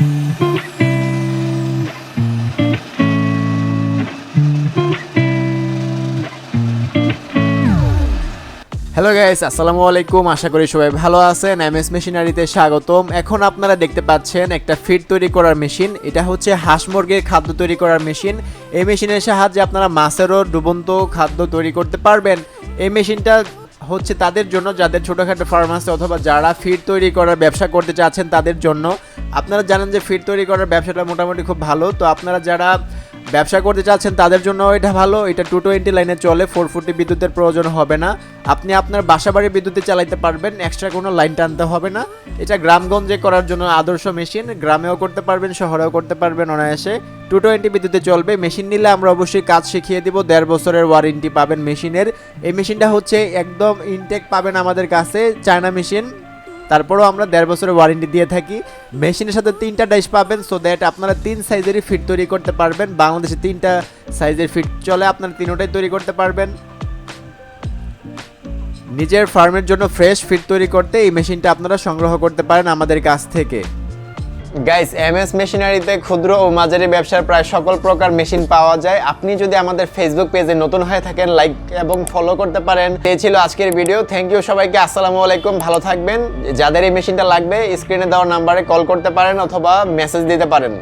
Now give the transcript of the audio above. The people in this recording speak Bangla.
হ্যালো গাইস, আসসালামু আলাইকুম। আশা করি সবাই ভালো আছেন। এমএস মেশিনারিতে স্বাগতম। এখন আপনারা দেখতে পাচ্ছেন একটা ফিড তৈরি করার মেশিন। এটা হচ্ছে হাঁস মুরগির খাদ্য তৈরি করার মেশিন। এই মেশিনের সাহায্যে আপনারা মাছেরও ডুবন্ত খাদ্য তৈরি করতে পারবেন। এই মেশিনটা হচ্ছে তাদের জন্য যাদের ছোটোখাটো ফার্ম আছে অথবা যারা ফিড তৈরি করার ব্যবসা করতে চাচ্ছেন তাদের জন্য। আপনারা জানেন যে ফিড তৈরি করার ব্যবসাটা মোটামুটি খুব ভালো। তো আপনারা যারা ব্যবসা করতে চাচ্ছেন তাদের জন্য এটা ভালো। এটা 220 লাইনে চলে, 440 বিদ্যুতের প্রয়োজন হবে না। আপনি আপনার বাসাবাড়ির বিদ্যুতে চালাতে পারবেন, এক্সট্রা কোনো লাইন টানতে হবে না। এটা গ্রামগঞ্জে করার জন্য আদর্শ মেশিন। গ্রামেও করতে পারবেন, শহরেও করতে পারবেন অনায়াসে। 220 বিদ্যুতে চলবে। মেশিন নিলে আমরা অবশ্যই কাজ শিখিয়ে দিব। 1.5 বছরের ওয়ারেন্টি পাবেন মেশিনের। এই মেশিনটা হচ্ছে একদম ইনটেক পাবেন আমাদের কাছে, চায়না মেশিন। তারপরেও আমরা 1.5 বছরের ওয়ারেন্টি দিয়ে থাকি। মেশিনের সাথে 3টা ডাইস পাবেন, সো দ্যাট আপনারা 3 সাইজেরই ফিট তৈরি করতে পারবেন। বাংলাদেশে 3টা সাইজের ফিট চলে, আপনারা 3টাই তৈরি করতে পারবেন। নিজের ফার্মের জন্য ফ্রেশ ফিট তৈরি করতে এই মেশিনটা আপনারা সংগ্রহ করতে পারেন আমাদের কাছ থেকে। গাইস, এমএস মেশিনারিতে ক্ষুদ্র ও মাঝারি ব্যবসার প্রায় সকল প্রকার মেশিন পাওয়া যায়। আপনি যদি আমাদের ফেসবুক পেজে নতুন হয়ে থাকেন, লাইক এবং ফলো করতে পারেন। এই ছিল আজকের ভিডিও। থ্যাংক ইউ সবাইকে। আসসালামু আলাইকুম, ভালো থাকবেন। যাদের এই মেশিনটা লাগবে স্ক্রিনে দেওয়া নাম্বারে কল করতে পারেন অথবা মেসেজ দিতে পারেন।